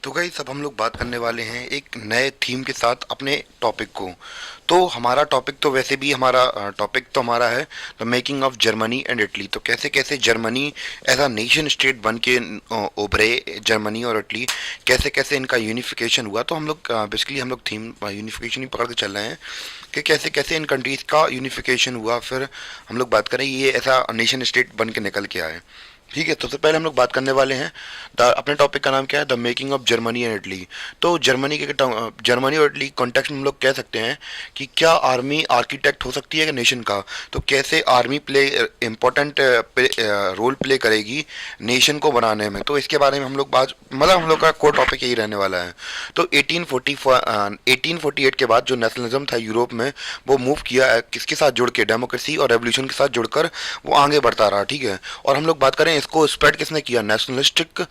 तो गाइस अब हम लोग बात करने वाले हैं एक नए थीम के साथ अपने टॉपिक को। तो हमारा टॉपिक तो वैसे भी हमारा है the making of Germany and Italy. तो कैसे कैसे Germany as a nation state बन के उभरे, जर्मनी और इटली कैसे कैसे इनका यूनिफिकेशन हुआ। तो हम लोग बेसिकली हम लोग थीम यूनिफिकेशन ही पकड़ के चल रहे हैं कि कैसे कैसे इन कंट्रीज का यूनिफिकेशन हुआ। फिर हम लोग बात करें ये ऐसा नेशन स्टेट बन के निकल के आए। ठीक है, तो सबसे पहले हम लोग बात करने वाले हैं अपने टॉपिक का नाम क्या है, the making of Germany and Italy. तो जर्मनी और इटली कॉन्टेक्स्ट में हम लोग कह सकते हैं कि क्या आर्मी आर्किटेक्ट हो सकती है नेशन का। तो कैसे army play important role play करेगी नेशन को बनाने में। तो इसके बारे में हम लोग बात मतलब हम लोग का कोर टॉपिक यही रहने वाला है। तो 1848 के बाद जो नेशनलिज्म था यूरोप में वो मूव किया किसके साथ जुड़ के, डेमोक्रेसी और रेवोल्यूशन के साथ जुड़कर वो आगे बढ़ता रहा। ठीक है, और हम लोग बात करें इसको स्प्रेड किसने किया, nationalistic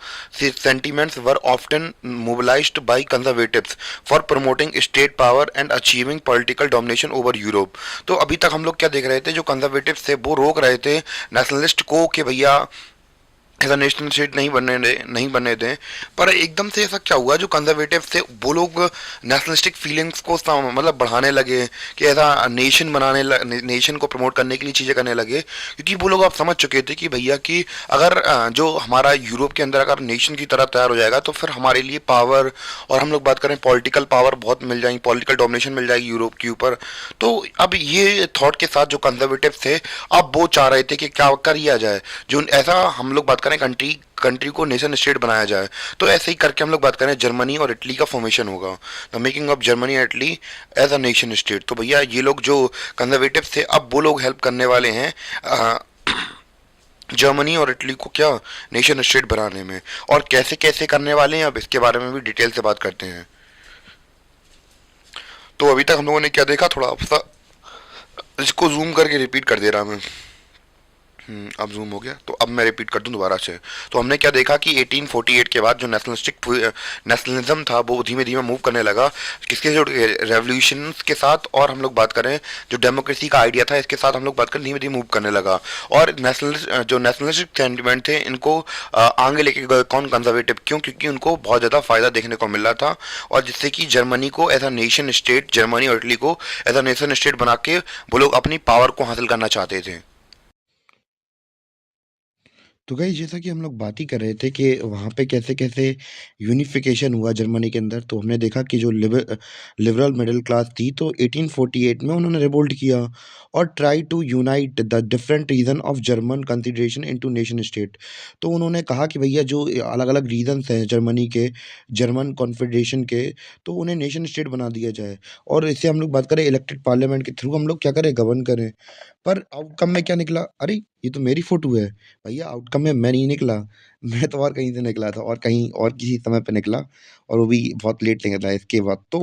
sentiments were often mobilized by conservatives for promoting state power and achieving political domination over Europe। तो अभी तक हम लोग क्या देख रहे थे, जो कंजर्वेटिव थे वो रोक रहे थे नेशनलिस्ट को कि भैया ऐसा नेशनल स्टेट नहीं बनने दें। पर एकदम से ऐसा क्या हुआ, जो कंजर्वेटिव थे वो लोग नेशनलिस्टिक फीलिंग्स को मतलब बढ़ाने लगे कि ऐसा नेशन को प्रमोट करने के लिए चीज़ें करने लगे। क्योंकि वो लोग अब समझ चुके थे कि भैया कि अगर जो हमारा यूरोप के अंदर अगर नेशन की तरह तैयार हो जाएगा तो फिर हमारे लिए पावर, और हम लोग बात करें पॉलिटिकल पावर बहुत मिल जाएगी, पॉलिटिकल डोमिनेशन मिल जाएगी यूरोप के ऊपर। तो अब ये थॉट के साथ जो कंजर्वेटिव थे अब वो चाह रहे थे कि क्या किया जाए, जो ऐसा हम लोग बात करें कंट्री को नेशन स्टेट बनाया जाए। तो ऐसे ही करके हम लोग बात करें जर्मनी और इटली का फॉर्मेशन होगा, the making of Germany and Italy as a nation state. तो भैया ये लोग जो कंजर्वेटिव थे अब वो लोग हेल्प करने वाले हैं जर्मनी और इटली को क्या नेशन स्टेट बनाने में। और कैसे कैसे करने वाले हैं अब इसके बारे में भी डिटेल से बात करते हैं। तो अभी तक हम लोगों ने क्या देखा, थोड़ा सा इसको जूम करके रिपीट कर दे रहा मैं। अब जूम हो गया, तो अब मैं रिपीट कर दूं दोबारा से। तो हमने क्या देखा कि 1848 के बाद जो नेशनलिज्म था वो धीमे धीमे मूव करने लगा किसके, जो रेवोल्यूशन के साथ, और हम लोग बात करें जो डेमोक्रेसी का आइडिया था इसके साथ हम लोग बात करें धीमे धीमे मूव करने लगा। और नेशनलिस्टिक सेंटिमेंट थे इनको आगे लेके गए कौन, कंजर्वेटिव। क्यों? क्योंकि उनको बहुत ज़्यादा फायदा देखने को मिल रहा था, और जिससे कि जर्मनी को as a nation state, Germany और इटली को एज अ नेशन स्टेट बना के वो लोग अपनी पावर को हासिल करना चाहते थे। तो गाइस जैसा कि हम लोग बात ही कर रहे थे कि वहाँ पे कैसे-कैसे यूनिफ़िकेशन हुआ जर्मनी के अंदर, तो हमने देखा कि जो लिबरल मिडल क्लास थी तो 1848 में उन्होंने रिवोल्ट किया और try to unite the different region of German confederation into nation state. तो उन्होंने कहा कि भैया जो अलग-अलग रीजन्स हैं जर्मनी के, जर्मन कॉन्फेडरेशन के, तो उन्हें नेशन स्टेट बना दिया जाए। और इससे हम लोग बात करें इलेक्टेड पार्लियामेंट के थ्रू हम लोग क्या करें, गवर्न करें। पर आउटकम में क्या निकला? अरे! ये तो मेरी फ़ोटो है। भैया आउटकम में मैं नहीं निकला, मैं तो और कहीं से निकला था, और कहीं और किसी समय पे निकला, और वो भी बहुत लेट निकला इसके बाद तो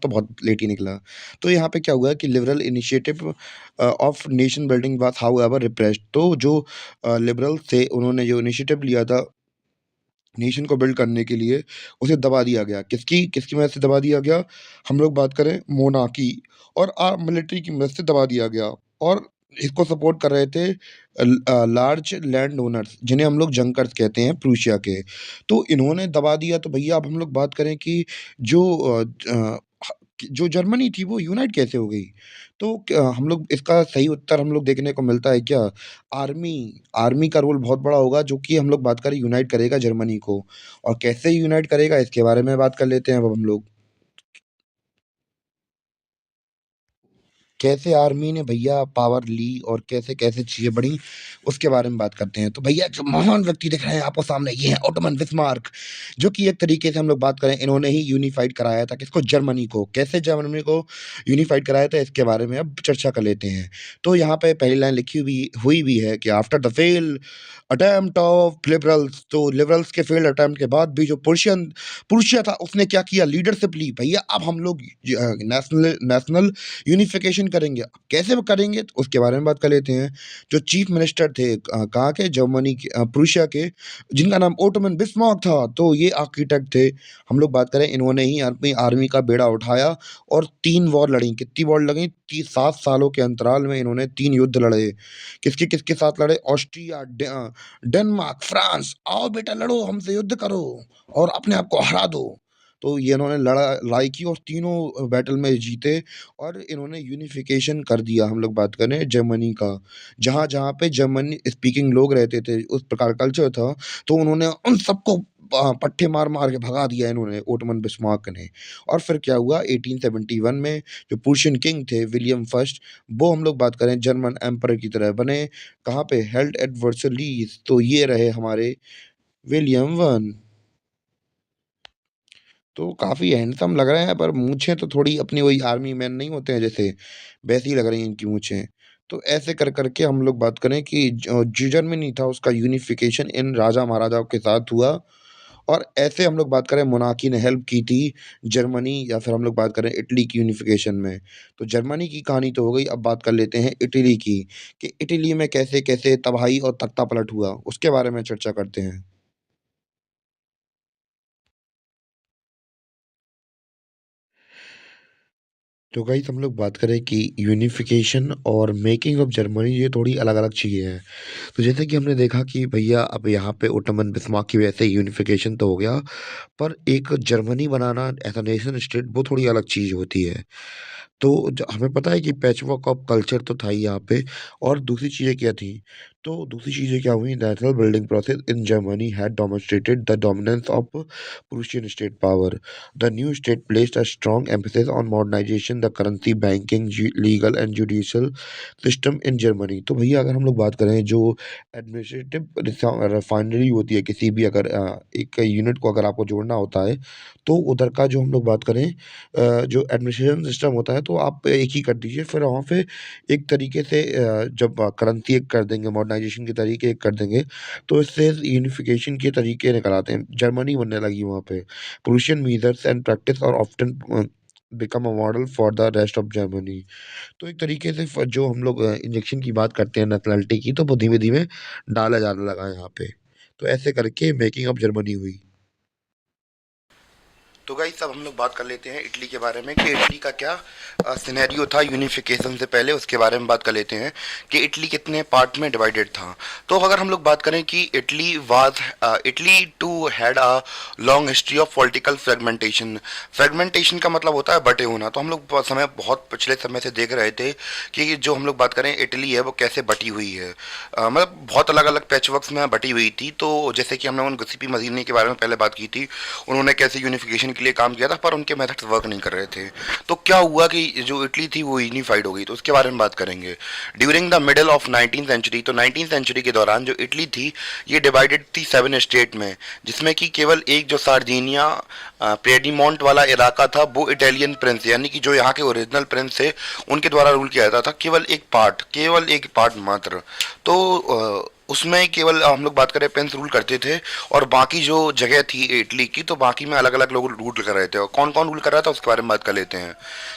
बहुत लेट ही निकला। तो यहाँ पे क्या हुआ कि liberal initiative of nation building was however repressed. तो जो लिबरल्स थे उन्होंने जो इनिशिएटिव लिया था नेशन को बिल्ड करने के लिए, उसे दबा दिया गया। किसकी किसकी वजह से दबा दिया गया? हम लोग बात करें मोनार्की और मिलिट्री की मदद से दबा दिया गया। और इसको सपोर्ट कर रहे थे लार्ज लैंड ओनर्स, जिन्हें हम लोग जंकर्स कहते हैं प्रूशिया के। तो इन्होंने दबा दिया। तो भैया अब हम लोग बात करें कि जो जो जर्मनी थी वो यूनाइट कैसे हो गई? तो हम लोग इसका सही उत्तर हम लोग देखने को मिलता है क्या? आर्मी आर्मी का रोल बहुत बड़ा होगा, जो कि हम लोग बात करें यूनाइट करेगा जर्मनी को। और कैसे यूनाइट करेगा इसके बारे में बात कर लेते हैं अब हम लोग। कैसे आर्मी ने भैया पावर ली और कैसे-कैसे चीज़ें बढ़ी, उसके बारे में बात करते हैं। तो भैया जो महान व्यक्ति दिख रहे हैं आपको सामने, ये है ओटोमन बिस्मार्क, जो कि एक तरीके से हम लोग बात करें इन्होंने ही यूनिफाइड कराया था किसको, जर्मनी को। कैसे जर्मनी को यूनिफाइड कराया था इसके बारे में अब चर्चा कर लेते हैं। तो यहाँ पे पहली लाइन लिखी हुई भी है कि after the fail attempt of liberals, तो लिबरल्स के फेल्ड अटेम्प्ट के बाद भी जो प्रूशिया था उसने क्या किया, लीडरशिप ली। भैया अब हम लोग नेशनल नेशनल यूनिफिकेशन यूनिफिकेशन करेंगे। कैसे वो करेंगे तो उसके बारे में बात कर लेते हैं। जो चीफ मिनिस्टर थे कहाँ के, जर्मनी के, प्रूशिया के, जिनका नाम ओटोमन बिस्मार्क था, तो ये आर्किटेक्ट थे। हम लोग बात करें, इन्होंने ही अपनी आर्मी का बेड़ा उठाया और 3 वॉर लड़ी। कितनी वॉर लड़ी? 7 सालों के अंतराल में इन्होंने 3 युद्ध लड़े। किसके साथ लड़े? Austria, Denmark, France. आओ बेटा लड़ो, हमसे युद्ध करो और अपने आप को हरा दो। तो ये इन्होंने लड़ाई की और तीनों बैटल में जीते और इन्होंने यूनिफिकेशन कर दिया। हम लोग बात करें जर्मनी का, जहाँ-जहाँ पे जर्मनी स्पीकिंग लोग रहते थे, उस प्रकार कल्चर था, तो उन्होंने उन सबको पट्टे मार-मार के भगा दिया इन्होंने, ओटोमन बिस्मार्क ने। और फिर क्या हुआ 1871 में जो प्रूशियन किंग थे विलियम फर्स्ट, वो हम लोग बात करें जर्मन एम्परर की तरह बने। कहाँ पे? Held at Versailles. तो ये रहे हमारे विलियम वन। तो काफ़ी हैंडसम लग रहे हैं, पर मूंछें तो थोड़ी अपनी वही आर्मी मैन नहीं होते हैं जैसे, वैसी ही लग रही हैं इनकी मूंछें। तो ऐसे कर के हम लोग बात करें कि जो जर्मनी था उसका यूनिफिकेशन इन राजा-महाराजाओं के साथ हुआ। और ऐसे हम लोग बात करें मोनार्की ने हेल्प की थी जर्मनी, या फिर हम लोग बात करें इटली की यूनिफिकेशन में। तो जर्मनी की कहानी तो हो गई, अब बात कर लेते हैं इटली की, कि इटली में कैसे-कैसे तबाही और तख्तापलट हुआ, उसके बारे में चर्चा करते हैं। तो गाइस हम लोग बात करें कि यूनिफिकेशन और मेकिंग ऑफ जर्मनी, ये थोड़ी अलग-अलग चीज़ें हैं। तो जैसे कि हमने देखा कि भैया अब यहाँ पे ओटोमन बिस्मार्क की वजह से यूनिफिकेशन तो हो गया, पर एक Germany banana as a nation state वो थोड़ी अलग चीज़ होती है। तो हमें पता है कि पैचवर्क ऑफ कल्चर तो था ही यहाँ पे, और दूसरी चीज़ें क्या थी? तो दूसरी चीज़ें क्या हुई? National building process in Germany had demonstrated the dominance of Prussian state power. The new state placed a strong emphasis on modernisation the currency, banking, legal and judicial system in Germany. तो भैया अगर हम लोग बात करें, जो administrative refinery होती है किसी भी, अगर एक यूनिट को अगर आपको जोड़ना होता है, तो उधर का जो हम लोग बात करें, जो एडमिनिस्ट्रेशन सिस्टम होता है, तो आप एक ही कर दीजिए। फिर वहाँ पे एक तरीके से जब करेंसी एक कर देंगे, मॉडर्नाइजेशन के तरीके एक कर देंगे, तो इससे यूनिफिकेशन के तरीके निकल आते हैं। जर्मनी बनने लगी वहाँ पे। प्रूशियन मेजर्स एंड प्रैक्टिस और often become a model for the rest of Germany. तो एक तरीके से जो हम लोग इंजेक्शन की बात करते हैं नेशनैलिटी की, तो वो धीमे-धीमे डाला जाने लगा है यहाँ पे। तो ऐसे करके मेकिंग ऑफ जर्मनी हुई। तो गाइस अब हम लोग बात कर लेते हैं इटली के बारे में, कि इटली का क्या सिनेरियो था यूनिफिकेशन से पहले, उसके बारे में बात कर लेते हैं कि इटली कितने पार्ट में डिवाइडेड था। तो अगर हम लोग बात करें कि Italy too had a long history of political fragmentation. Fragmentation का मतलब होता है बटे होना। तो हम लोग बहुत पिछले समय से देख रहे थे कि जो हम लोग बात करें इटली है वो कैसे बटी हुई है। मतलब बहुत अलग अलग पैचवर्क्स में बटी हुई थी। तो जैसे कि हमने उन गुसिपी मजीनी के बारे में पहले बात की थी, उन्होंने कैसे यूनिफिकेशन के लिए काम किया था, पर उनके मेथड्स वर्क नहीं कर रहे थे। तो क्या हुआ कि जो इटली थी वो यूनिफाइड हो गई, तो उसके बारे में बात करेंगे। During the middle of 19th century, तो 19th सेंचुरी के दौरान जो इटली थी ये डिवाइडेड थी 7 स्टेट में, जिसमें कि केवल एक जो सार्डिनिया पेडीमोंट वाला इलाका था वो इटालियन प्रिंस, यानी कि जो यहाँ के ओरिजिनल प्रिंस थे उनके द्वारा रूल किया जाता था। केवल एक पार्ट मात्र। तो उसमें केवल हम लोग बात करें प्रिंस रूल करते थे, और बाकी जो जगह थी इटली की, तो बाकी में अलग अलग लोग रूल कर रहे थे। और कौन कौन रूल कर रहा था उसके बारे में बात कर लेते हैं।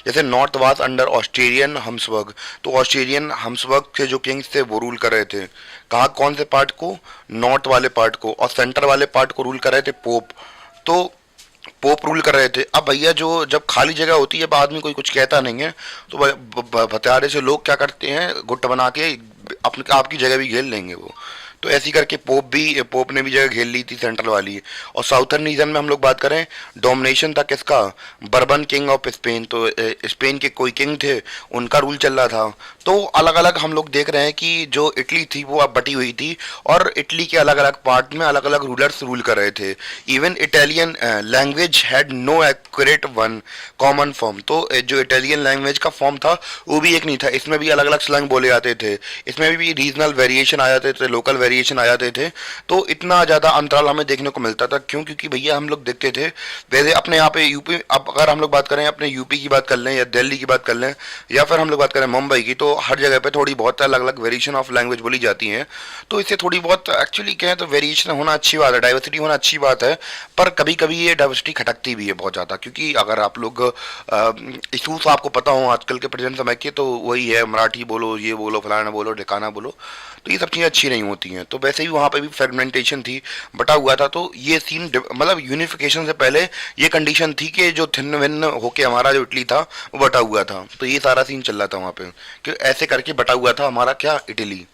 जैसे नॉर्थ वाज अंडर ऑस्ट्रेलियन हम्सबर्ग, तो ऑस्ट्रेलियन हम्सबर्ग के जो किंग्स थे वो रूल कर रहे थे। कहाँ कौन से पार्ट को? नॉर्थ वाले पार्ट को। और सेंटर वाले पार्ट को रूल कर रहे थे पोप। तो पोप रूल कर रहे थे। अब भैया जो जब खाली जगह होती है, अब आदमी कोई कुछ कहता नहीं है, तो भत्यारे से लोग क्या करते हैं, गुट बना के अपने आपकी जगह भी घेर लेंगे वो। तो ऐसी करके पोप ने भी जगह घेर ली थी सेंट्रल वाली। और साउथर्न रीजन में हम लोग बात करें, डोमिनेशन था किसका? Bourbon king of Spain. तो स्पेन के कोई किंग थे, उनका रूल चल रहा था। तो अलग अलग हम लोग देख रहे हैं कि जो इटली थी वो अब बटी हुई थी, और इटली के अलग अलग पार्ट में अलग अलग रूलर्स रूल कर रहे थे। Even Italian language had no accurate one common form. तो जो इटालियन लैंग्वेज का फॉर्म था वो भी एक नहीं था, इसमें भी अलग अलग स्लैंग बोले जाते थे, इसमें भी रीजनल वेरिएशन आ जाते थे, लोकल वेरिएशन आ जाते थे, तो इतना ज़्यादा अंतराल हमें देखने को मिलता था। क्यों? क्योंकि भैया हम लोग देखते थे वैसे अपने यहाँ पे यूपी, अब अगर हम लोग बात करें अपने यूपी की बात कर लें या दिल्ली की बात कर लें या फिर हम लोग बात करें मुंबई की, तो हर जगह पे थोड़ी बहुत अलग अलग वेरिएशन ऑफ लैंग्वेज बोली जाती हैं। तो इससे थोड़ी बहुत एक्चुअली कहें तो वेरिएशन होना अच्छी बात है, डाइवर्सिटी होना अच्छी बात है, पर कभी कभी ये डाइवर्सिटी खटकती भी है बहुत ज़्यादा। क्योंकि अगर आप लोग इशूज आपको पता हो आजकल के प्रेजेंट समय के, तो वही है मराठी बोलो, ये बोलो, फलाना बोलो, ढिकाना बोलो, तो ये सब चीज़ें अच्छी नहीं होती हैं। तो वैसे ही वहाँ पे भी फ्रेगमेंटेशन थी, बटा हुआ था। तो ये सीन मतलब यूनिफिकेशन से पहले ये कंडीशन थी कि जो थिन्न भिन्न होके हमारा जो इटली था वो बटा हुआ था। तो ये सारा सीन चल रहा था वहाँ पे कि ऐसे करके बटा हुआ था हमारा क्या, इटली।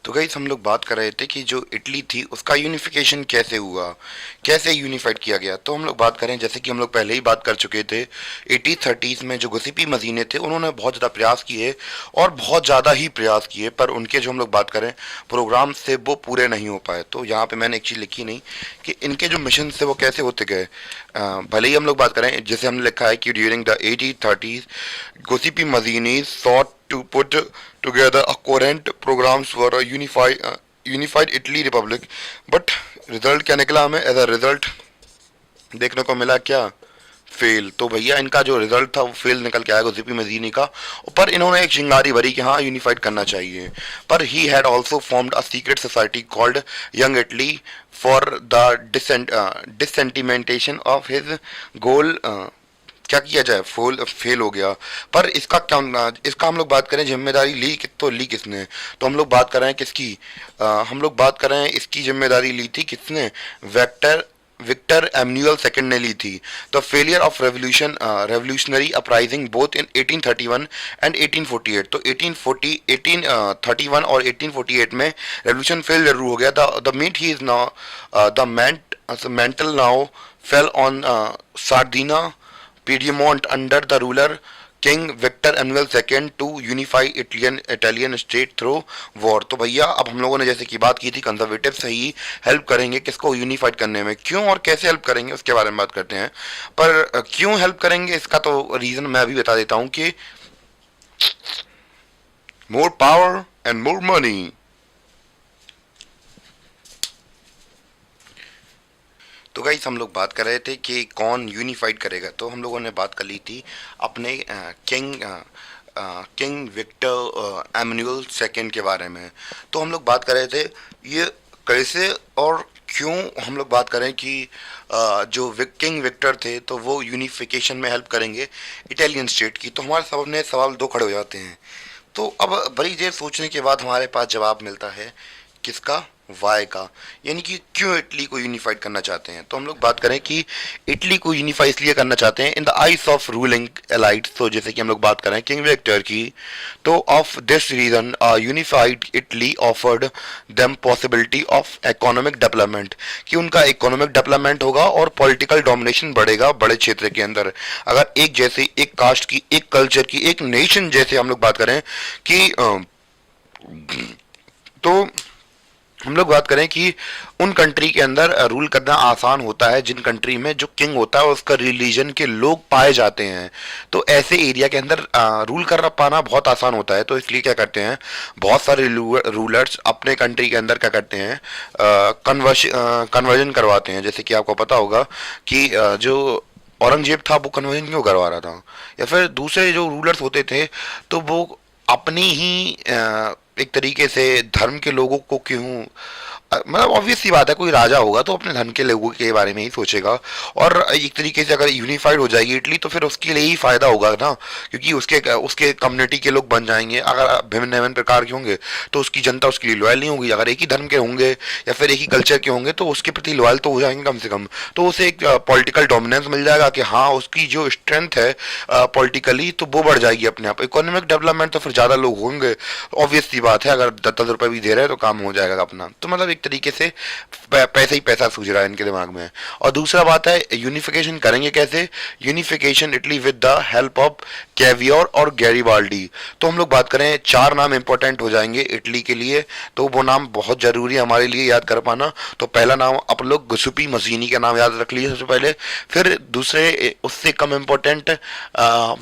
तो गाइस हम लोग बात कर रहे थे कि जो इटली थी उसका यूनिफिकेशन कैसे हुआ, कैसे यूनिफाइड किया गया। तो हम लोग बात करें, जैसे कि हम लोग पहले ही बात कर चुके थे, 1830s में जो गुसिपी मजीने थे उन्होंने बहुत ज़्यादा प्रयास किए और बहुत ज़्यादा ही प्रयास किए, पर उनके जो हम लोग बात करें प्रोग्राम से वो पूरे नहीं हो पाए। तो यहाँ पे मैंने एक चीज़ लिखी नहीं कि इनके जो मिशन थे वो कैसे होते गए। भले ही हम लोग बात करें, जैसे हमने लिखा है कि during the 1830s Giuseppe Mazzini sought to put together a coherent programs for a unified Italy Republic, but result क्या निकला हमें? एज अ रिजल्ट देखने को मिला क्या, फेल। तो भैया इनका जो रिजल्ट था वो फेल निकल के आया गुसिपी मजीनी का। पर इन्होंने एक चिंगारी भरी कि हाँ यूनिफाइड करना चाहिए। पर he had also formed a secret society called Young Italy for the dissemination of his goal. क्या किया जाए, फेल हो गया। पर इसका हम लोग बात करें जिम्मेदारी ली किसने? तो हम लोग बात कर रहे हैं किसकी, हम लोग बात कर रहे हैं इसकी जिम्मेदारी ली थी किसने, वेक्टर विक्टर एम्यूअल सेकंड ने ली थी। The failure of revolutionary uprising both in 1831 and 1848। तो 1831 और 1848 में रेवोल्यूशन फेल जरूर हो गया। The meat he is now the mantle now fell on Sardinia Piedmont under the ruler King Victor Emmanuel II to unify Italian state through war। तो भैया अब हम लोगों ने जैसे कि बात की थी कंजर्वेटिव से ही हेल्प करेंगे किसको यूनिफाइड करने में, क्यों और कैसे हेल्प करेंगे उसके बारे में बात करते हैं। पर क्यों हेल्प करेंगे इसका तो रीज़न मैं अभी बता देता हूँ कि more power and more money. तो गाइस हम लोग बात कर रहे थे कि कौन यूनिफाइड करेगा। तो हम लोगों ने बात कर ली थी अपने किंग विक्टर एमैनुअल सेकेंड के बारे में। तो हम लोग बात कर रहे थे ये कैसे और क्यों। हम लोग बात करें कि जो किंग विक्टर थे तो वो यूनिफिकेशन में हेल्प करेंगे इटालियन स्टेट की। तो हमारे सामने सवाल दो खड़े हो जाते हैं। तो अब बड़ी देर सोचने के बाद हमारे पास जवाब मिलता है किसका, वाई का, यानी कि क्यों इटली को यूनिफाइड करना चाहते हैं। तो हम लोग बात करें कि इटली को यूनिफाई इसलिए करना चाहते हैं in the eyes of ruling elites. तो जैसे कि हम लोग बात करें किंग विक्टर की, तो of this region unified Italy offered them possibility of economic development, कि उनका इकोनॉमिक डेवलपमेंट होगा और पॉलिटिकल डोमिनेशन बढ़ेगा बड़े क्षेत्र के अंदर। अगर एक जैसे एक कास्ट की, एक कल्चर की, एक नेशन जैसे हम लोग बात करें कि तो हम लोग बात करें कि उन कंट्री के अंदर रूल करना आसान होता है जिन कंट्री में जो किंग होता है उसका रिलीजन के लोग पाए जाते हैं। तो ऐसे एरिया के अंदर रूल कर पाना बहुत आसान होता है। तो इसलिए क्या करते हैं बहुत सारे रूलर्स अपने कंट्री के अंदर क्या करते हैं, कन्वर्जन करवाते हैं। जैसे कि आपको पता होगा कि जो औरंगजेब था वो कन्वर्जन क्यों करवा रहा था, या फिर दूसरे जो रूलर्स होते थे तो वो अपनी ही एक तरीके से धर्म के लोगों को क्यों, मतलब ऑब्वियस सी बात है कोई राजा होगा तो अपने धर्म के लोगों के बारे में ही सोचेगा। और एक तरीके से अगर यूनिफाइड हो जाएगी इटली तो फिर उसके लिए ही फायदा होगा ना, क्योंकि उसके कम्युनिटी के लोग बन जाएंगे। अगर भिन्न भिन्न प्रकार के होंगे तो उसकी जनता उसके लिए लॉयल नहीं होगी। अगर एक ही धर्म के होंगे या फिर एक ही कल्चर के होंगे तो उसके प्रति लॉयल तो हो जाएंगे कम से कम। तो उसे एक पॉलिटिकल डोमिनेंस मिल जाएगा कि हाँ उसकी जो स्ट्रेंथ है पॉलिटिकली तो वो बढ़ जाएगी अपने आप। इकोनॉमिक डेवलपमेंट तो फिर ज़्यादा लोग होंगे, ऑब्वियस सी बात है। अगर 10 रुपये भी दे रहे हैं तो काम हो जाएगा अपना। तो मतलब एक तरीके से पैसा ही पैसा सूझ रहा है इनके दिमाग में। और दूसरा बात है यूनिफिकेशन करेंगे कैसे, unification Italy with the help of caviar और गैरीबाल्डी। तो हम लोग बात करें, 4 नाम इंपॉर्टेंट हो जाएंगे इटली के लिए, तो वो नाम बहुत जरूरी है हमारे लिए याद कर पाना। तो पहला नाम आप लोग गुसुपी मजीनी का नाम याद रख लीजिए सबसे पहले। फिर दूसरे उससे कम इंपॉर्टेंट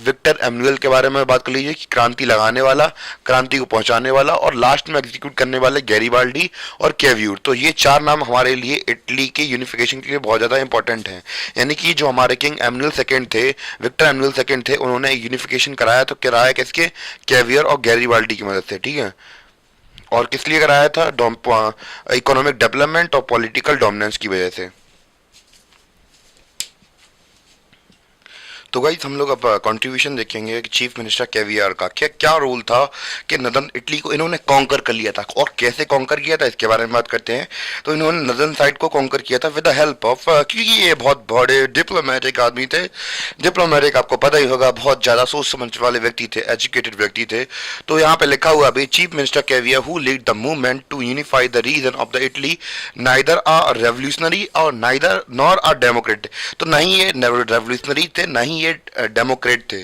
विक्टर एम्यूअल के बारे में बात कर लीजिए कि क्रांति लगाने वाला, क्रांति को पहुंचाने वाला, और लास्ट में एग्जीक्यूट करने वाले गैरीबाल्डी और कैव्यूर। तो ये 4 नाम हमारे लिए इटली के यूनिफिकेशन के लिए बहुत ज्यादा इंपॉर्टेंट हैं। यानी कि जो हमारे किंग एम्यूअल सेकंड थे, विक्टर एम्यूअल सेकंड थे, उन्होंने यूनिफिकेशन कराया, तो कराया किसके, कैवियर और गैरीबाल्डी की मदद से, ठीक है। और किस लिए कराया था, इकोनॉमिक डेवलपमेंट और पॉलिटिकल डोमिनेंस की वजह से। तो गाइस हम लोग अब कंट्रीब्यूशन देखेंगे कि चीफ मिनिस्टर कैवियर का क्या क्या रोल था कि नदन इटली को इन्होंने कॉन्कर कर लिया था, और कैसे कॉन्कर किया था इसके बारे में बात करते हैं। तो इन्होंने नदन साइड को कॉन्कर किया था विद द हेल्प ऑफ, क्योंकि ये बहुत बड़े डिप्लोमेटिक आदमी थे। डिप्लोमेटिक आपको पता ही होगा, बहुत ज़्यादा सोच समझ वाले व्यक्ति थे, एजुकेटेड व्यक्ति थे। तो यहाँ पे लिखा हुआ अभी, chief minister Cavour who lead the movement to unify the region of the Italy, neither a revolutionary और नाइदर नॉर आ डेमोक्रेट। तो नहीं ये रेवोल्यूशनरी थे, नहीं ये डेमोक्रेट थे।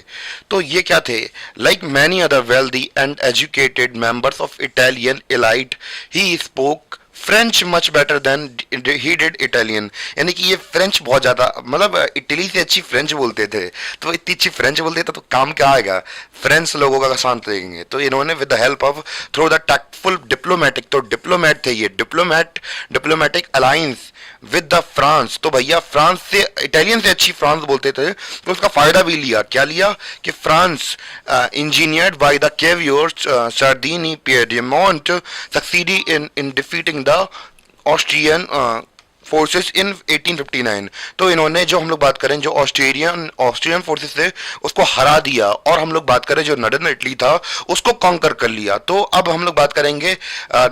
तो ये क्या थे, like many other wealthy and educated members of Italian elite, he spoke French much better than he did Italian. यानी कि ये फ्रेंच बहुत ज़्यादा, मतलब इटली से अच्छी फ्रेंच बोलते थे। तो इतनी अच्छी फ्रेंच बोलते थे तो काम क्या आएगा, फ्रेंच लोगों का शांत रहेंगे। तो इन्होंने with the help of through the tactful diplomatic, तो डिप्लोमेट थे ये, diplomatic alliance with the France. तो भैया फ्रांस से, इटालियन से अच्छी फ्रांस बोलते थे, तो उसका फायदा भी लिया। क्या लिया कि France engineered by the Cavours Sardinia Piedmont succeeded in defeating the Austrian forces in 1859। तो इन्होंने, जो हम लोग बात करें, जो ऑस्ट्रियन फोर्सेस थे उसको हरा दिया, और हम लोग बात करें जो नदन इटली था उसको कॉन्कर कर लिया। तो अब हम लोग बात करेंगे,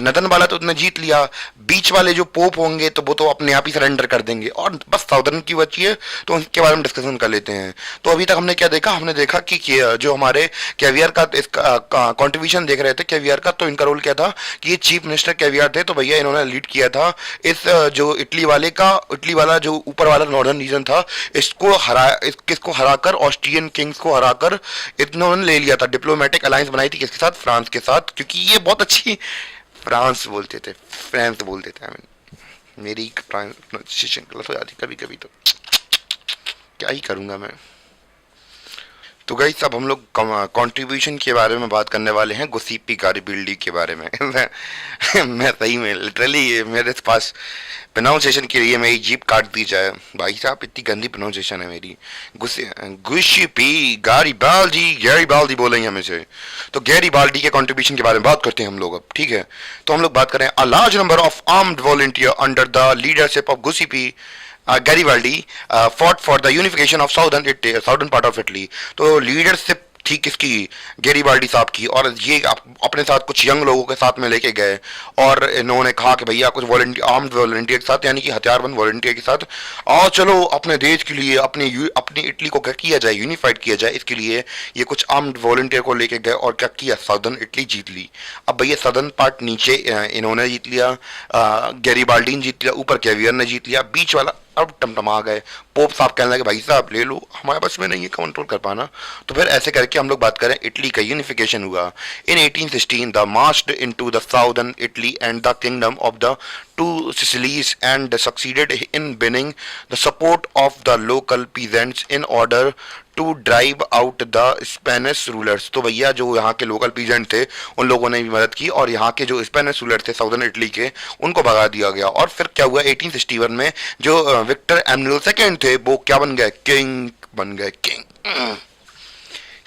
नदन वाला तो उसने जीत लिया, बीच वाले जो पोप होंगे तो वो तो अपने आप ही सरेंडर कर देंगे, और बस साउदर्न की बची है, तो उनके बारे में डिस्कशन कर लेते हैं। तो अभी तक हमने क्या देखा, हमने देखा कि जो हमारे कैवियर का इसका कॉन्ट्रीब्यूशन देख रहे थे कैवियर का, तो इनका रोल क्या था कि ये चीफ मिनिस्टर कैवियर थे। तो भैया इन्होंने लीड किया था इस जो इटली वाला जो ऊपर वाला नॉर्दर्न रीजन था, किसको हराकर, ऑस्ट्रियन किंग्स को हराकर इन्होंने ले लिया था। डिप्लोमेटिक अलायंस बनाई थी किसके साथ, फ्रांस के साथ, क्योंकि ये बहुत अच्छी फ्रांस बोलते थे, फ्रांस बोलते थे। I mean, मेरी प्रोनाउंसिएशन गलत हो जाती कभी कभी, तो क्या ही करूंगा मैं। तो गाइस अब हम लोग कंट्रीब्यूशन के बारे में बात करने वाले हैं, गुसिपी गारिबल्डी के बारे में। मैं सही में लिटरली मेरे पास प्रोनाउंसिएशन के लिए मेरी जीप काट दी जाए भाई साहब, इतनी गंदी प्रोनाउंसिएशन है मेरी। गुसिपी गैरीबाल्डी बोलेंगे हमें से। तो गैरीबाल्डी के कंट्रीब्यूशन के बारे में बात करते हैं हम लोग अब, ठीक है। तो हम लोग बात करें, a large number of armed volunteer under the leadership of Giuseppe Garibaldi fought for the unification of southern part of Italy। तो लीडरशिप थी किसकी, गैरीबाल्डी साहब की, और ये अपने साथ कुछ यंग लोगों के साथ में लेके गए, और इन्होंने कहा कि भैया कुछ आर्म्ड वॉलंटियर के साथ, यानी कि हथियारबंद वॉलंटियर के साथ आओ चलो अपने देश के लिए, अपनी इटली को क्या किया जाए, यूनिफाइड किया जाए। इसके लिए ये कुछ आर्म्ड वॉलंटियर को लेके गए, और क्या किया, साउदर्न इटली जीत ली। अब भैया सदर्न पार्ट नीचे इन्होंने जीत लिया, गैरीबाल्डी ने जीत लिया, ऊपर कैवियर ने जीत लिया, बीच वाला अब टमटमा गए। पोप साहब कहने लगे भाई साहब ले लो, हमारे पास में नहीं है कंट्रोल कर पाना। तो फिर ऐसे करके हम लोग बात करें, इटली का यूनिफिकेशन हुआ in 1816। The marched into the southern Italy and the kingdom of the two Sicilies and succeeded in winning the support of the local peasants in order to drive out the Spanish rulers. तो भैया जो यहाँ के local peasant थे उन लोगों ने भी मदद की, और यहाँ के जो स्पेनिश रूलर थे साउदर्न इटली के, उनको भगा दिया गया। और फिर क्या हुआ, 1861 में जो विक्टर एम्यूअल सेकंड थे वो क्या बन गए, किंग बन गए,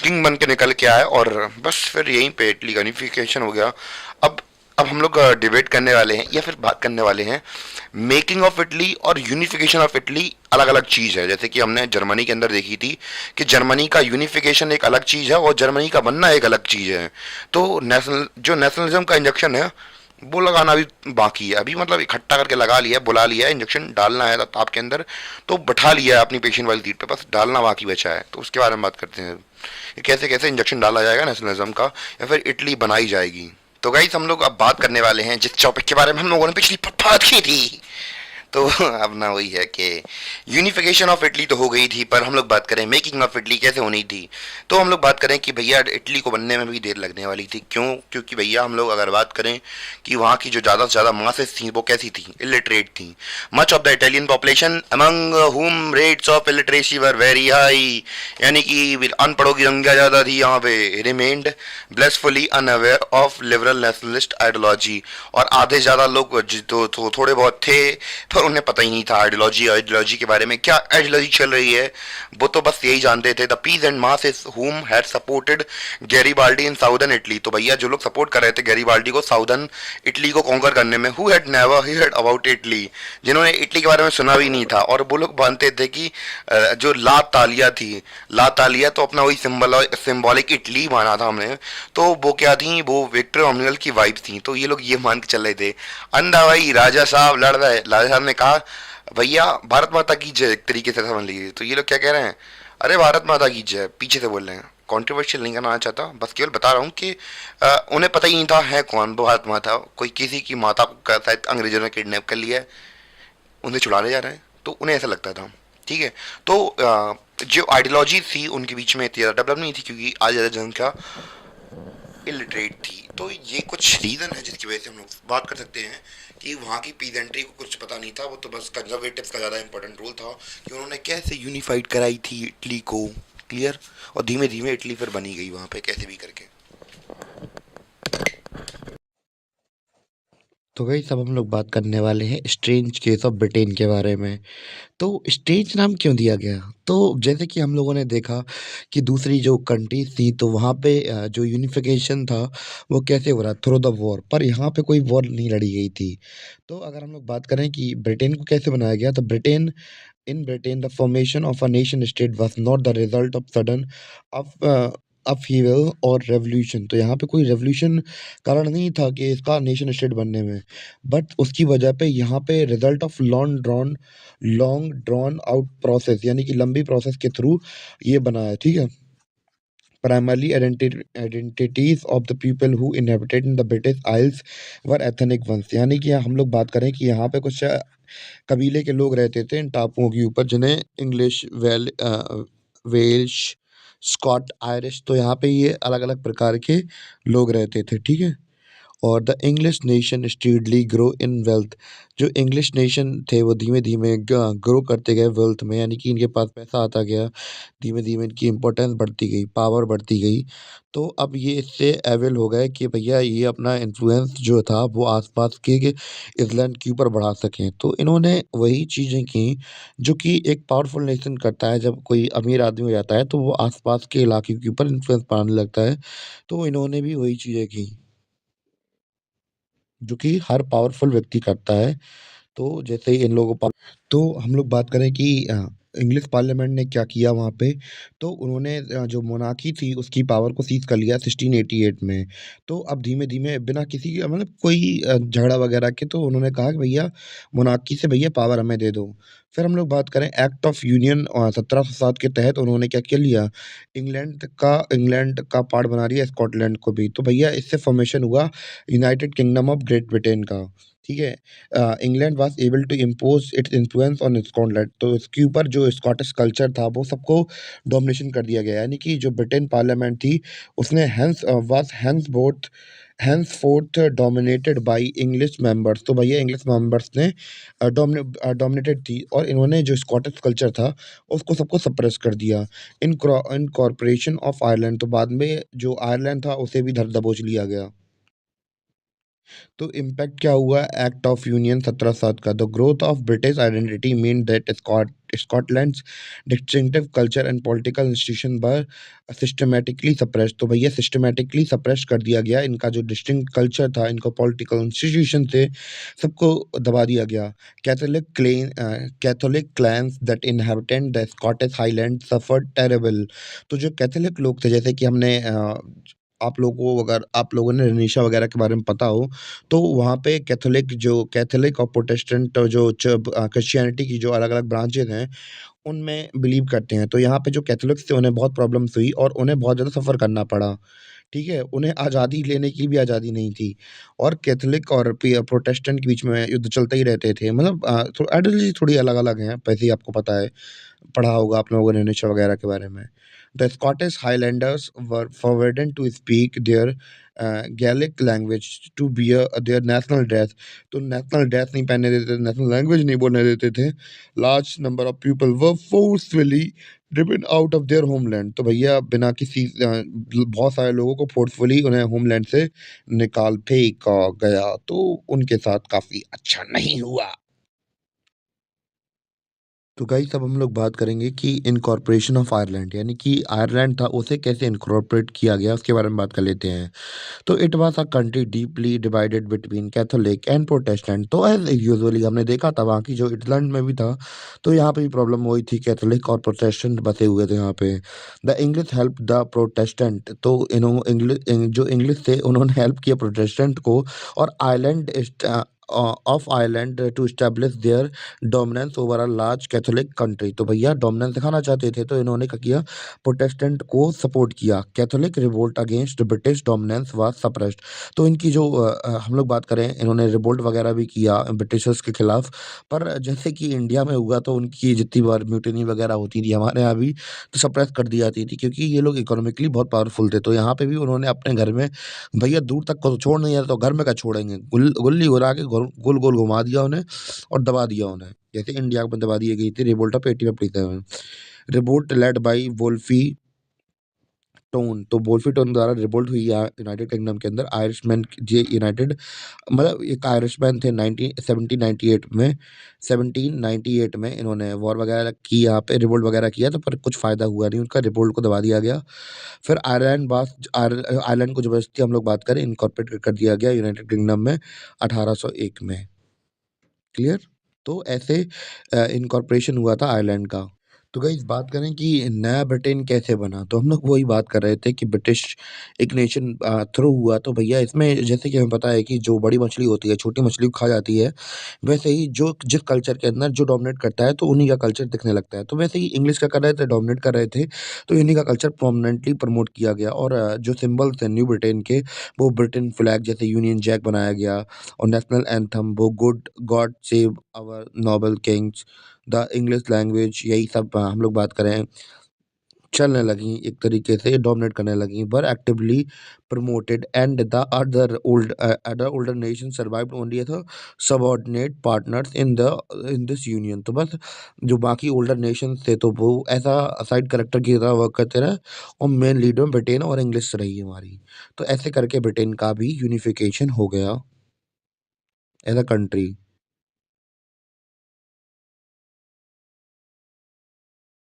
किंग बन के निकल के आए, और बस फिर यहीं पे इटली का यूनिफिकेशन हो गया। अब हम लोग डिबेट करने वाले हैं, या फिर बात करने वाले हैं, मेकिंग ऑफ इटली और यूनिफिकेशन ऑफ इटली अलग अलग चीज़ है। जैसे कि हमने जर्मनी के अंदर देखी थी कि जर्मनी का यूनिफिकेशन एक अलग चीज़ है और जर्मनी का बनना एक अलग चीज़ है। तो नेशनलिज्म का इंजेक्शन है वो लगाना अभी बाकी है, अभी मतलब इकट्ठा करके लगा लिया, बुला लिया, इंजेक्शन डालना है आपके अंदर, तो बैठा लिया है अपनी पेशेंट वाली सीट पे, बस डालना बाकी बचा है। तो उसके बारे में बात करते हैं, कैसे कैसे इंजेक्शन डाला जाएगा नेशनलिज्म का, या फिर इटली बनाई जाएगी। तो गाइस हम लोग अब बात करने वाले हैं जिस टॉपिक के बारे में हम लोगों ने पिछली बात की थी। तो अब ना वही है कि यूनिफिकेशन ऑफ इटली तो हो गई थी, पर हम लोग बात करें मेकिंग ऑफ इटली कैसे होनी थी। तो हम लोग बात करें कि भैया इटली को बनने में भी देर लगने वाली थी। क्यों? क्योंकि भैया हम लोग अगर बात करें कि वहाँ की जो ज़्यादा से ज़्यादा मासेस थी वो कैसी थी, इलिटरेट थी। Much of the Italian population among whom rates of illiteracy were very high, यानी कि अनपढ़ों की संख्या ज़्यादा थी यहाँ पे। Remained blissfully unaware of liberal nationalist ideology, और आधे ज़्यादा लोग तो थोड़े बहुत थे पर उन्हें पता ही नहीं था आइडियोलॉजी आइडियोलॉजी के बारे में, क्या आइडियोलॉजी चल रही है। वो तो बस यही जानते थे द पीस एंड मासेस हुम had supported Garibaldi in southern Italy. तो भैया जो लोग सपोर्ट कर रहे थे गैरीबाल्डी को साउदर्न इटली को कॉन्कर करने में, who had never heard about Italy, जिन्होंने इटली के बारे में सुना भी नहीं था। और वो लोग मानते थे कि जो ला तालिया थी, ला तालिया तो अपना वही सिंबॉलिक इटली माना था हमने, तो वो क्या थी, वो विक्टर ओमनियल की वाइफ थी। तो ये लोग ये मान के चल रहे थे। अंधा भाई राजा साहब लड़ रहे, राजा साहब ने कहा भैया भारत माता की जय, एक तरीके से समझ लीजिए। तो ये लोग क्या कह रहे हैं, अरे भारत माता की जय, पीछे से बोल रहे हैं। कॉन्ट्रोवर्शियल नहीं करना चाहता, बस केवल बता रहा हूँ कि उन्हें पता ही नहीं था है कौन भारत माता। कोई किसी की माता को शायद अंग्रेजों ने किडनैप कर लिया है, उन्हें छुड़ाने जा रहे हैं, तो उन्हें ऐसा लगता था। ठीक है। तो जो आइडियोलॉजी थी उनके बीच में इतनी ज़्यादा डेवलप नहीं थी, क्योंकि आज ज़्यादा जनसंख्या इलिटरेट थी। तो ये कुछ रीज़न है जिसकी वजह से हम लोग बात कर सकते हैं कि वहाँ की पीजेंट्री को कुछ पता नहीं था। वो तो बस कंजर्वेटिव्स का ज़्यादा इंपॉर्टेंट रोल था कि उन्होंने कैसे यूनिफाइड कराई थी इटली को। क्लियर? और धीमे धीमे इटली फिर बनी गई वहाँ पे कैसे भी करके। तो वही सब हम लोग बात करने वाले हैं स्ट्रेंज केस ऑफ ब्रिटेन के बारे में। तो स्ट्रेंज नाम क्यों दिया गया? तो जैसे कि हम लोगों ने देखा कि दूसरी जो कंट्रीज थी तो वहाँ पे जो यूनिफिकेशन था वो कैसे हो रहा थ्रू द वॉर, पर यहाँ पे कोई वॉर नहीं लड़ी गई थी। तो अगर हम लोग बात करें कि ब्रिटेन को कैसे बनाया गया, तो Britain in Britain the formation of a nation state was not the result of sudden of upheaval और रेवोल्यूशन। तो यहाँ पे कोई रेवोल्यूशन कारण नहीं था कि इसका नेशन स्टेट बनने में, बट उसकी वजह पे यहाँ पे result of long drawn out process, यानी कि लंबी प्रोसेस के थ्रू ये बना है। ठीक है। Primarily identities of the people who inhabited in the British Isles were ethnic ones, यानी कि हम लोग बात करें कि यहाँ पे कुछ कबीले के लोग रहते थे इन टापुओं के ऊपर, जिन्हें इंग्लिश, वेल्श, स्कॉट, आयरिश, तो यहाँ पे ये अलग अलग प्रकार के लोग रहते थे। ठीक है। और the English nation steadily grow in wealth, जो इंग्लिश नेशन थे वो धीमे धीमे ग्रो करते गए वेल्थ में, यानी कि इनके पास पैसा आता गया, धीमे धीमे इनकी इम्पोर्टेंस बढ़ती गई, पावर बढ़ती गई। तो अब ये इससे एवेल हो गए कि भैया ये अपना इन्फ्लुएंस जो था वो आसपास के इसलैंड के ऊपर बढ़ा सकें। तो इन्होंने वही चीज़ें की जो कि एक पावरफुल नेशन करता है। जब कोई अमीर आदमी हो जाता है तो वो आसपास के इलाके के ऊपर इन्फ्लुएंस पाने लगता है। तो इन्होंने भी वही चीज़ें की जो कि हर पावरफुल व्यक्ति करता है। तो जैसे ही इन लोगों पर तो हम लोग बात करें कि इंग्लिश पार्लियामेंट ने क्या किया वहाँ पे, तो उन्होंने जो मोनार्की थी उसकी पावर को सीज कर लिया 1688 में। तो अब धीमे धीमे बिना किसी मतलब कोई झगड़ा वगैरह के, तो उन्होंने कहा कि भैया मोनार्की से भैया पावर हमें दे दो। फिर हम लोग बात करें एक्ट ऑफ यूनियन 1707 के तहत उन्होंने क्या कर लिया, इंग्लैंड का पार्ट बना दिया स्कॉटलैंड को भी। तो भैया इससे फॉर्मेशन हुआ United Kingdom of Great Britain का। ठीक है। England was able to impose its influence on Scotland, तो इसके ऊपर जो स्कॉटिश कल्चर था वो सबको डोमिनेशन कर दिया गया, यानी कि जो ब्रिटेन पार्लियामेंट थी उसने henceforth dominated by English members. तो भैया इंग्लिश मेंबर्स ने डोमिनेटेड थी, और इन्होंने जो स्कॉटिश कल्चर था उसको सबको सप्रेस कर दिया। इन कॉर्पोरेशन ऑफ आयरलैंड, तो बाद में जो आयरलैंड था उसे भी धर दबोच लिया गया। तो इम्पैक्ट क्या हुआ एक्ट ऑफ यूनियन 1707 का, the growth of British identity meant that Scotland's distinctive culture and political institution were systematically suppress. तो भैया सिस्टमेटिकली सप्रेस कर दिया गया, इनका जो डिस्टिंक्ट कल्चर था, इनको पॉलिटिकल इंस्टीट्यूशन थे सबको दबा दिया गया। Catholic clans that inhabited the Scottish highland suffered terrible. तो जो कैथोलिक लोग थे, जैसे कि हमने आप लोगों को अगर आप लोगों ने निशा वगैरह के बारे में पता हो, तो वहाँ पे कैथोलिक और प्रोटेस्टेंट क्रिश्चियनिटी की जो अलग-अलग ब्रांचेज़ हैं, उनमें बिलीव करते हैं। तो यहाँ पे जो कैथोलिक्स थे, उन्हें बहुत प्रॉब्लम्स हुई और उन्हें बहुत ज़्यादा सफ़र करना पड़ा। ठीक है? उन्हें आज़ादी लेने की भी आज़ादी नहीं थी और कैथोलिक और प्रोटेस्टेंट के बीच में युद्ध चलते ही रहते थे। मतलब थो आइडियोलॉजी थोड़ी अलग-अलग हैं, वैसे ही आपको पता है, पढ़ा होगा आप लोगों ने निशा वगैरह के बारे में। The Scottish Highlanders were forbidden to speak their Gaelic language to wear their national dress। तो नेशनल ड्रेस नहीं पहनने देते थे, नेशनल लैंग्वेज नहीं बोलने देते थे। Large number of people were forcefully driven out of their homeland. तो भैया बिना किसी बहुत सारे लोगों को फोर्सफुली उन्हें होमलैंड से निकाल फेंका गया। तो उनके साथ काफ़ी अच्छा नहीं हुआ। तो गाइस अब हम लोग बात करेंगे कि इनकॉर्पोरेशन ऑफ आयरलैंड, यानी कि आयरलैंड था उसे कैसे इनकॉर्पोरेट किया गया उसके बारे में बात कर लेते हैं। तो it was a country deeply divided between Catholic and Protestant. तो एज यूजुअली हमने देखा था वहाँ की जो इटलैंड में भी था, तो यहाँ पे भी प्रॉब्लम हुई थी, कैथोलिक और प्रोटेस्टेंट बसे हुए थे यहाँ पे। The English help the Protestant. तो जो इंग्लिश थे उन्होंने हेल्प किया प्रोटेस्टेंट को और of Ireland to establish their dominance over a large Catholic country. तो भैया डोमिनेंस दिखाना चाहते थे, तो इन्होंने क्या किया, प्रोटेस्टेंट को सपोर्ट किया। Catholic revolt against British dominance was suppressed. तो इनकी जो हम लोग बात करें, इन्होंने रिवोल्ट वगैरह भी किया ब्रिटिशर्स के खिलाफ। पर जैसे कि इंडिया में हुआ, तो उनकी जितनी बार म्यूटिनी वगैरह होती थी हमारे यहाँ भी, तो सप्रेस कर दी जाती थी, क्योंकि ये लोग इकोनॉमिकली बहुत पावरफुल थे। तो यहाँ पे भी उन्होंने अपने घर में, भैया दूर तक को तो छोड़ नहीं रहे, तो घर में क्या छोड़ेंगे, गुल्ली उड़ा के गोल गोल घुमा दिया उन्हें और दबा दिया उन्हें, जैसे इंडिया में दबा दी गई थी revolt of 1857। Revolt led by Wolfe Tone. तो वोल्फी टोन द्वारा रिवोल्ट हुई यूनाइटेड किंगडम के अंदर आयरिशमैन जे यूनाइटेड, मतलब एक आयरिशमैन थे 1798 में, 1798 में इन्होंने वॉर वगैरह की, यहाँ पे रिवोल्ट वगैरह किया, तो पर कुछ फ़ायदा हुआ नहीं उनका, रिवोल्ट को दबा दिया गया। फिर आयरलैंड को ज़बरदस्ती हम लोग बात करें इनकॉर्पोरेट कर दिया गया यूनाइटेड किंगडम में 1801 में। क्लियर? तो ऐसे इनकॉर्पोरेशन हुआ था आयरलैंड का। तो गाइस बात करें कि नया ब्रिटेन कैसे बना, तो हम लोग वही बात कर रहे थे कि ब्रिटिश एक नेशन थ्रू हुआ। तो भैया इसमें जैसे कि हमें पता है कि जो बड़ी मछली होती है छोटी मछली को खा जाती है, वैसे ही जो जिस कल्चर के अंदर जो डोमिनेट करता है, तो उन्हीं का कल्चर दिखने लगता है। तो वैसे ही इंग्लिश का कर रहे थे, डोमिनेट कर रहे थे, तो इन्हीं का कल्चर प्रोमिनेंटली प्रमोट किया गया। और जो सिंबल्स हैं न्यू ब्रिटेन के, वो ब्रिटेन फ्लैग जैसे यूनियन जैक बनाया गया, और नेशनल एंथम वो good God save our noble kings, the English language, यही सब हम लोग बात करें चलने लगी, एक तरीके से डोमिनेट करने लगी, were actively promoted and the other older nation survived only as subordinate partners in this union. तो बस जो बाकी ओल्डर नेशन थे, तो वो ऐसा साइड करेक्टर की तरह वर्क करते रहे, और मेन लीडर ब्रिटेन और इंग्लिश रही हमारी। तो ऐसे करके ब्रिटेन का भी यूनिफिकेशन हो गया एज अ कंट्री।